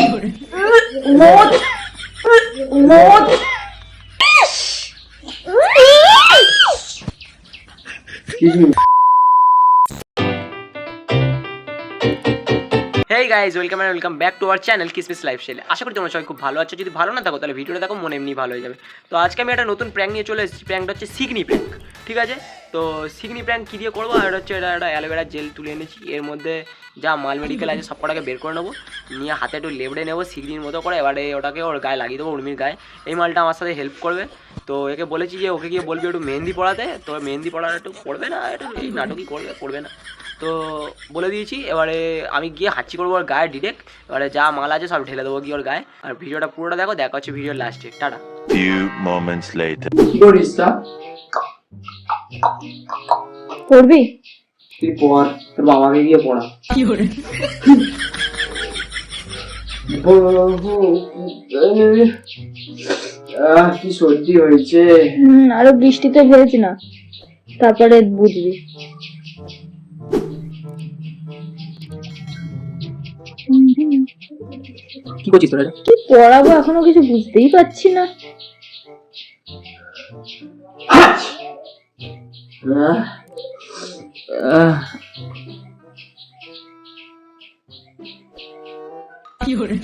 মদ মদ hey guys welcome back to our channel কিসমিস লাইফস্টাইল। আশা করি তোমরা সবাই খুব ভালো আছো। যদি ভালো না থাকো তাহলে ভিডিওটা দেখো, মনে এমনি ভালো হয়ে যাবে। তো আজকে আমি একটা নতুন প্র্যাঙ্ক নিয়ে চলে এসেছি। প্র্যাঙ্কটা হচ্ছে সিগনি প্র্যাঙ্ক, ঠিক আছে? তো সিগনি প্র্যাঙ্ক কী দিয়ে করবো, আর এটা হচ্ছে এটা একটা অ্যালোভেরা জেল তুলে এনেছি। এর মধ্যে যা মাল মেডিকেল আছে সব কটাকে বের করে নেবো, নিয়ে হাতে একটু লেবড়ে নেবো সিগনির মতো করে। এবারে ওটাকে ওর গায়ে লাগিয়ে দেবো, উর্মির গায়ে। এই মালটা আমার সাথে হেল্প করবে। তো একে বলেছি যে ওকে গিয়ে বলবি একটু মেহেন্দি পড়াতে। তো মেহেন্দি পড়াটা একটু করবে না, একটু এই নাটকই করবে না। তো বলে দিয়েছি, এবারে আমি গিয়ে হাঁচি করবো ওর গায়ে ডিরেক্ট। এবারে যা মাল আছে সব ঢেলে দেবো গিয়ে ওর গায়ে। আর ভিডিওটা পুরোটা দেখা হচ্ছে ভিডিওর লাস্টে। টাটা। Few moments later. কি করিস তা? পড়বি? তুই পড়, তোর বাবাকে গিয়ে পড়া। কি করে? কি সর্দি হয়েছে। আরো বৃষ্টিতে ভেজে না, তারপরে বুঝবি। কি করছিস তোরা? কি পড়াবো এখনো কিছু বুঝতেই পারছি না। কি করে?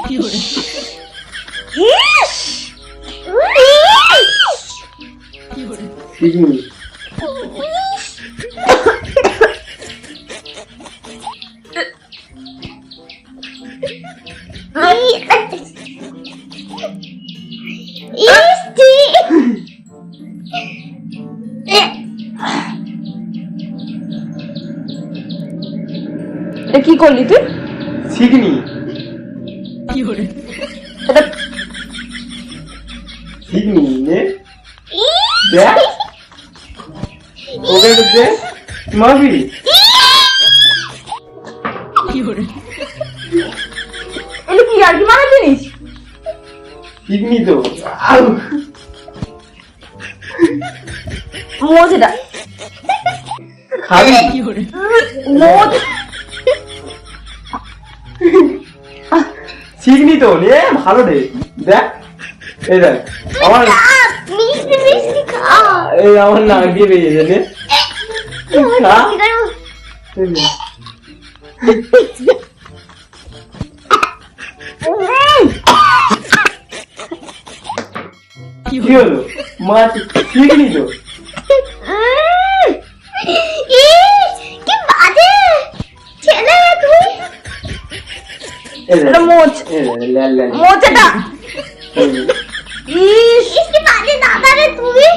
কি করে? কি করে? কি করলি তুই? সিগনি। কি করে? সিগনি নে দেখ, ওকে তো দে মাবি। কি করে? এলি কি আর কি মারা জিনিস? সিগনি তো আউ মোজটা খাবি। কি করে? মোজ সিগনি তো নে, ভালো রে। দেখ এই দেখ আমার এই আমার নাক দিয়ে বেরিয়েছে নে। খা। এই নে। কি কি হলো? মাছ সিগনি তো। এটা মোজ। মোজ এটা। ইস কি বাজে দাদা রে তুমি।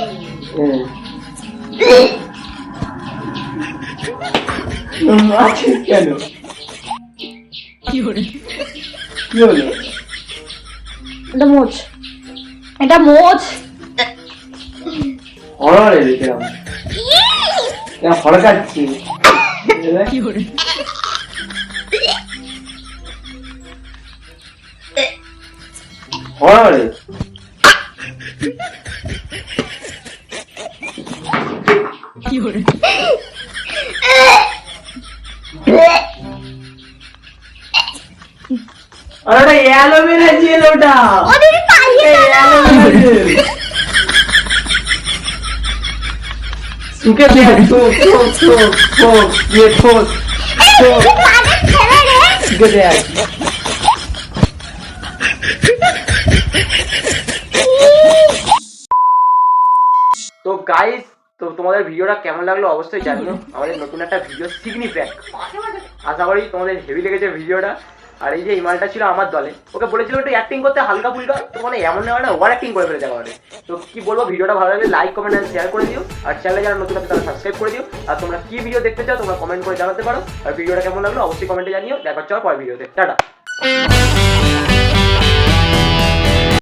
মাছ কেন? কি করে? কি হলো? এটা মোজ, এটা মোজ। হড়ে দেখলাম হড়কাচ্ছি। কি করে? হড়ে কি করে? আরে অ্যালোভেরা জেল ওটা। অ্যালোভেরা জেল সুকে দে। ये ठोस सुके दे। তো গাইস, তো তোমাদের ভিডিওটা কেমন লাগলো অবশ্যই জানিও। আমাদের নতুন একটা ভিডিও সিগনি প্র্যাঙ্ক, আশা করি তোমাদের হেভি লেগেছে ভিডিওটা। আর এই যে ইমালটা ছিল আমার দলে, ওকে বলেছিল একটু অ্যাক্টিং করতে হালকা ফুলকা, তো মানে এমন না ওভার অ্যাক্টিং করে ফেলেছে একেবারে। তো কি বলবো, ভিডিওটা ভালো লাগলে লাইক কমেন্ট আর শেয়ার করে দিও। আর চ্যানেলে যারা নতুন আছে তারা সাবস্ক্রাইব করে দিও। আর তোমরা কি ভিডিও দেখতে চাও তোমরা কমেন্ট করে জানাতে পারো। আর ভিডিওটা কেমন লাগলো অবশ্যই কমেন্টে জানিও। দেখা হচ্ছে আমার পরের ভিডিওতে। টাটা।